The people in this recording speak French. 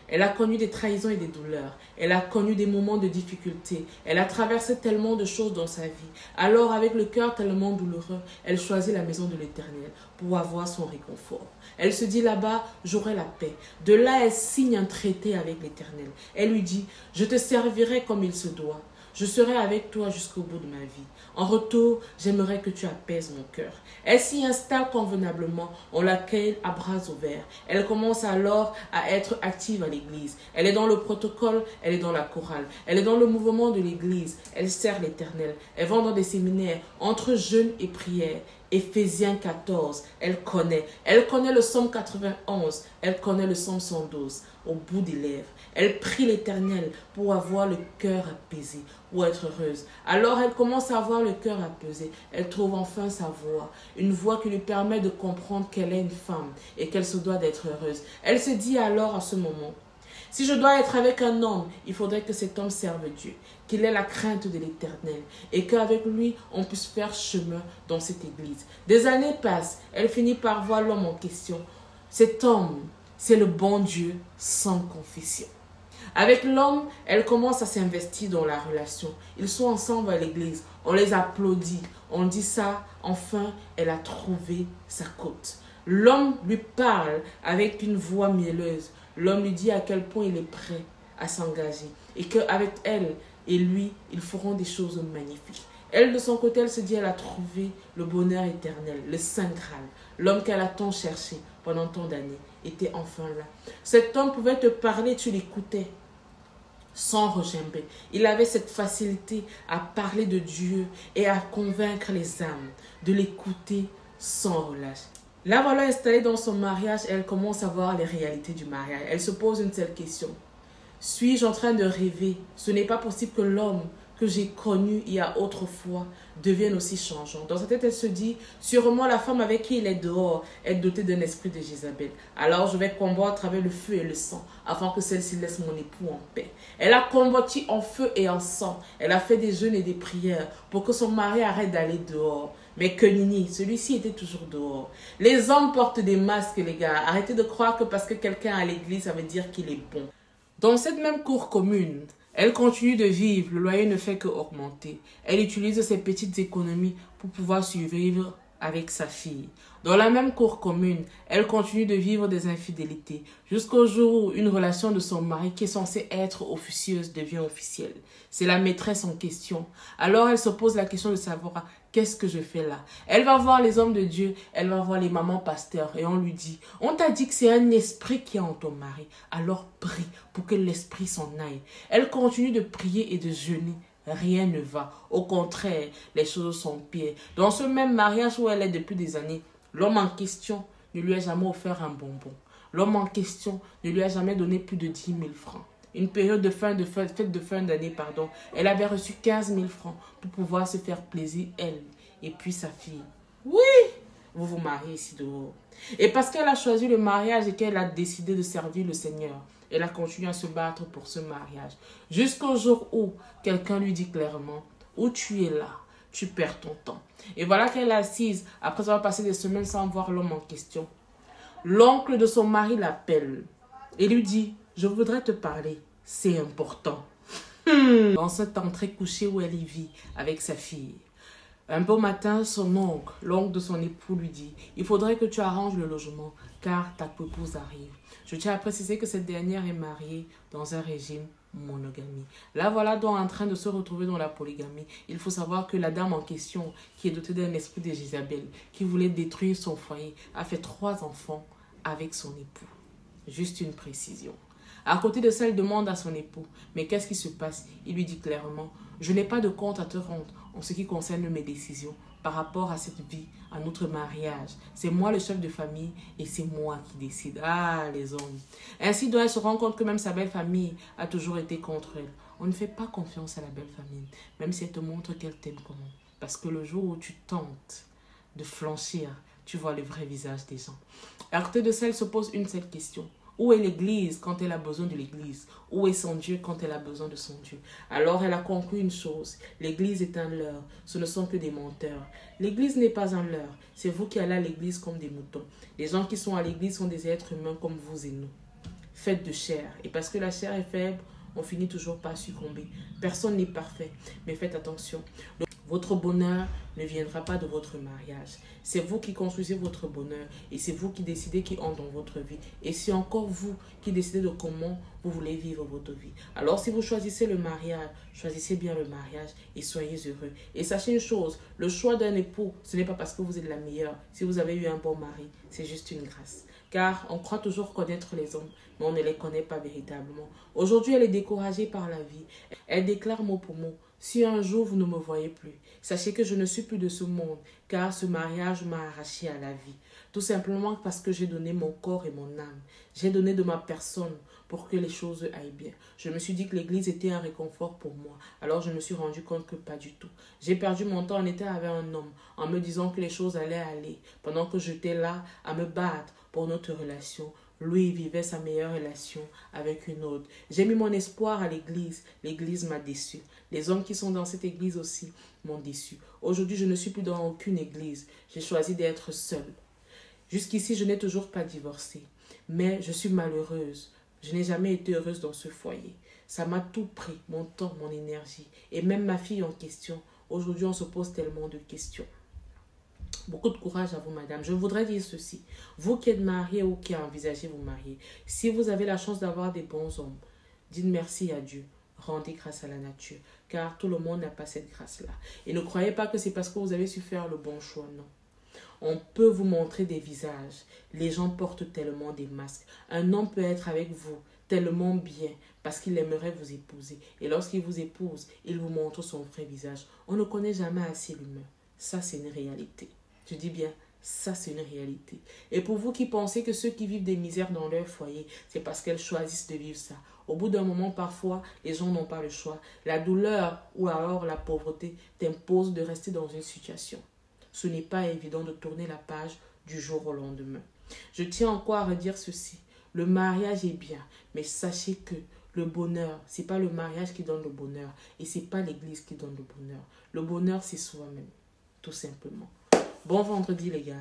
Elle a connu des trahisons et des douleurs. Elle a connu des moments de difficulté. Elle a traversé tellement de choses dans sa vie. Alors, avec le cœur tellement douloureux, elle choisit la maison de l'Éternel pour avoir son réconfort. Elle se dit là-bas, j'aurai la paix. De là, elle signe un traité avec l'Éternel. Elle lui dit, je te servirai comme il se doit. Je serai avec toi jusqu'au bout de ma vie. En retour, j'aimerais que tu apaises mon cœur. Elle s'y installe convenablement. On l'accueille à bras ouverts. Elle commence alors à être active à l'église. Elle est dans le protocole, elle est dans la chorale. Elle est dans le mouvement de l'église. Elle sert l'Éternel. Elle va dans des séminaires entre jeûne et prière. Éphésiens 14, elle connaît le psaume 91, elle connaît le psaume 112 au bout des lèvres. Elle prie l'Éternel pour avoir le cœur apaisé, pour être heureuse. Alors elle commence à avoir le cœur apaisé. Elle trouve enfin sa voix, une voix qui lui permet de comprendre qu'elle est une femme et qu'elle se doit d'être heureuse. Elle se dit alors à ce moment, si je dois être avec un homme, il faudrait que cet homme serve Dieu, qu'il ait la crainte de l'Éternel et qu'avec lui, on puisse faire chemin dans cette église. Des années passent, elle finit par voir l'homme en question. Cet homme, c'est le bon Dieu sans confession. Avec l'homme, elle commence à s'investir dans la relation. Ils sont ensemble à l'église, on les applaudit, on dit ça, enfin, elle a trouvé sa côte. L'homme lui parle avec une voix mielleuse. L'homme lui dit à quel point il est prêt à s'engager et qu'avec elle et lui, ils feront des choses magnifiques. Elle, de son côté, elle se dit, elle a trouvé le bonheur éternel, le Saint Graal. L'homme qu'elle a tant cherché pendant tant d'années était enfin là. Cet homme pouvait te parler, tu l'écoutais sans regimber. Il avait cette facilité à parler de Dieu et à convaincre les âmes de l'écouter sans relâche. Là, voilà, installée dans son mariage, elle commence à voir les réalités du mariage. Elle se pose une seule question. Suis-je en train de rêver? Ce n'est pas possible que l'homme que j'ai connu il y a autrefois devienne aussi changeant. Dans sa tête, elle se dit, sûrement la femme avec qui il est dehors est dotée d'un esprit de Jézabel. Alors je vais combattre avec le feu et le sang, afin que celle-ci laisse mon époux en paix. Elle a combattu en feu et en sang. Elle a fait des jeûnes et des prières pour que son mari arrête d'aller dehors. Mais que nini, celui-ci était toujours dehors. Les hommes portent des masques, les gars. Arrêtez de croire que parce que quelqu'un est à l'église, ça veut dire qu'il est bon. Dans cette même cour commune, elle continue de vivre, le loyer ne fait qu'augmenter. Elle utilise ses petites économies pour pouvoir survivre avec sa fille. Dans la même cour commune, elle continue de vivre des infidélités jusqu'au jour où une relation de son mari qui est censée être officieuse devient officielle. C'est la maîtresse en question. Alors elle se pose la question de savoir qu'est-ce que je fais là. Elle va voir les hommes de Dieu, elle va voir les mamans pasteurs et on lui dit, on t'a dit que c'est un esprit qui est en ton mari, alors prie pour que l'esprit s'en aille. Elle continue de prier et de jeûner. Rien ne va. Au contraire, les choses sont pires. Dans ce même mariage où elle est depuis des années, l'homme en question ne lui a jamais offert un bonbon. L'homme en question ne lui a jamais donné plus de 10 000 francs. Une période de fête de fin d'année, elle avait reçu 15 000 francs pour pouvoir se faire plaisir, elle et puis sa fille. Oui, vous vous mariez ici dehors. Et parce qu'elle a choisi le mariage et qu'elle a décidé de servir le Seigneur, elle a continué à se battre pour ce mariage. Jusqu'au jour où quelqu'un lui dit clairement, où tu es là, tu perds ton temps. Et voilà qu'elle est assise, après avoir passé des semaines sans voir l'homme en question. L'oncle de son mari l'appelle et lui dit, je voudrais te parler, c'est important. Dans cette entrée couchée où elle y vit avec sa fille. Un beau matin, son oncle, l'oncle de son époux, lui dit « Il faudrait que tu arranges le logement, car ta épouse arrive. » Je tiens à préciser que cette dernière est mariée dans un régime monogamie. Là, voilà donc en train de se retrouver dans la polygamie. Il faut savoir que la dame en question, qui est dotée d'un esprit de Jézabel, qui voulait détruire son foyer, a fait 3 enfants avec son époux. Juste une précision. À côté de ça, elle demande à son époux, mais qu'est-ce qui se passe? Il lui dit clairement, je n'ai pas de compte à te rendre en ce qui concerne mes décisions par rapport à cette vie, à notre mariage. C'est moi le chef de famille et c'est moi qui décide. Ah, les hommes. Ainsi, donc, elle se rend compte que même sa belle famille a toujours été contre elle. On ne fait pas confiance à la belle famille, même si elle te montre qu'elle t'aime comment. Parce que le jour où tu tentes de flanchir, tu vois le vrai visage des gens. À côté de ça, elle se pose une seule question. Où est l'église quand elle a besoin de l'église? Où est son Dieu quand elle a besoin de son Dieu? Alors elle a conclu une chose. L'église est un leurre. Ce ne sont que des menteurs. L'église n'est pas un leurre. C'est vous qui allez à l'église comme des moutons. Les gens qui sont à l'église sont des êtres humains comme vous et nous. faite de chair. Et parce que la chair est faible, on finit toujours par succomber. Personne n'est parfait, mais faites attention. Votre bonheur ne viendra pas de votre mariage. C'est vous qui construisez votre bonheur et c'est vous qui décidez qui entre dans votre vie. Et c'est encore vous qui décidez de comment vous voulez vivre votre vie. Alors si vous choisissez le mariage, choisissez bien le mariage et soyez heureux. Et sachez une chose, le choix d'un époux, ce n'est pas parce que vous êtes la meilleure. Si vous avez eu un bon mari, c'est juste une grâce. Car on croit toujours connaître les hommes, mais on ne les connaît pas véritablement. Aujourd'hui, elle est découragée par la vie. Elle déclare mot pour mot: si un jour vous ne me voyez plus, sachez que je ne suis plus de ce monde, car ce mariage m'a arraché à la vie. Tout simplement parce que j'ai donné mon corps et mon âme. J'ai donné de ma personne pour que les choses aillent bien. Je me suis dit que l'église était un réconfort pour moi. Alors je me suis rendu compte que pas du tout. J'ai perdu mon temps en étant avec un homme, en me disant que les choses allaient aller, pendant que j'étais là à me battre pour notre relation. Lui vivait sa meilleure relation avec une autre. J'ai mis mon espoir à l'église. L'église m'a déçu. Les hommes qui sont dans cette église aussi m'ont déçu. Aujourd'hui, je ne suis plus dans aucune église. J'ai choisi d'être seule. Jusqu'ici, je n'ai toujours pas divorcé. Mais je suis malheureuse. Je n'ai jamais été heureuse dans ce foyer. Ça m'a tout pris, mon temps, mon énergie. Et même ma fille en question. Aujourd'hui, on se pose tellement de questions. Beaucoup de courage à vous, madame. Je voudrais dire ceci. Vous qui êtes mariée ou qui envisagez vous marier, si vous avez la chance d'avoir des bons hommes, dites merci à Dieu. Rendez grâce à la nature. Car tout le monde n'a pas cette grâce-là. Et ne croyez pas que c'est parce que vous avez su faire le bon choix, non. On peut vous montrer des visages. Les gens portent tellement des masques. Un homme peut être avec vous tellement bien parce qu'il aimerait vous épouser. Et lorsqu'il vous épouse, il vous montre son vrai visage. On ne connaît jamais assez l'humain. Ça, c'est une réalité. Je dis bien, ça, c'est une réalité. Et pour vous qui pensez que ceux qui vivent des misères dans leur foyer, c'est parce qu'elles choisissent de vivre ça. Au bout d'un moment, parfois, les gens n'ont pas le choix. La douleur ou alors la pauvreté t'impose de rester dans une situation. Ce n'est pas évident de tourner la page du jour au lendemain. Je tiens encore à redire ceci. Le mariage est bien, mais sachez que le bonheur, ce n'est pas le mariage qui donne le bonheur et ce n'est pas l'église qui donne le bonheur. Le bonheur, c'est soi-même, tout simplement. Bon vendredi, les gars.